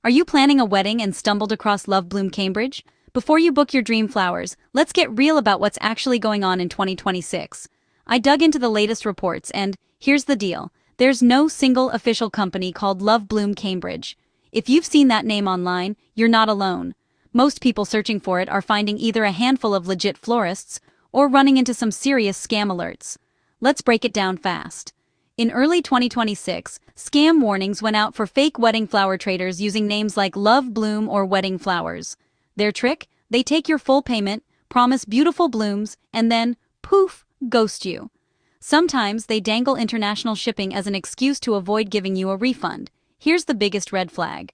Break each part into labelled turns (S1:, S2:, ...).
S1: Are you planning a wedding and stumbled across Love Bloom Cambridge? Before you book your dream flowers, let's get real about what's actually going on in 2026. I dug into the latest reports and here's the deal. There's no single official company called Love Bloom Cambridge. If you've seen that name online, you're not alone. Most people searching for it are finding either a handful of legit florists or running into some serious scam alerts. Let's break it down fast. In early 2026, scam warnings went out for fake wedding flower traders using names like Love Bloom or Wedding Flowers. Their trick? They take your full payment, promise beautiful blooms, and then, poof, ghost you. Sometimes they dangle international shipping as an excuse to avoid giving you a refund. Here's the biggest red flag.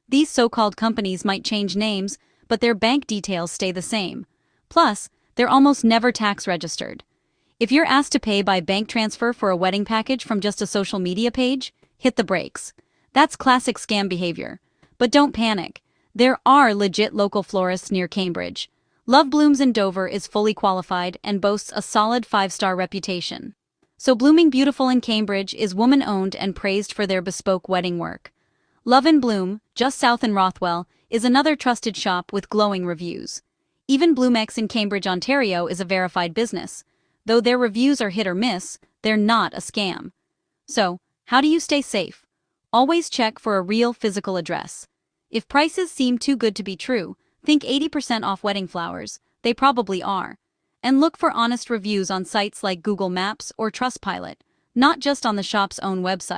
S1: These so-called companies might change names, but their bank details stay the same. Plus, they're almost never tax registered. If you're asked to pay by bank transfer for a wedding package from just a social media page, hit the brakes. That's classic scam behavior. But don't panic. There are legit local florists near Cambridge. Love Blooms in Dover is fully qualified and boasts a solid 5-star reputation. So Blooming Beautiful in Cambridge is woman-owned and praised for their bespoke wedding work. Love and Bloom, just south in Rothwell, is another trusted shop with glowing reviews. Even BloomX in Cambridge, Ontario is a verified business. Though their reviews are hit or miss, they're not a scam. So, how do you stay safe? Always check for a real physical address. If prices seem too good to be true, think 80% off wedding flowers. They probably are. And look for honest reviews on sites like Google Maps or Trustpilot, not just on the shop's own website.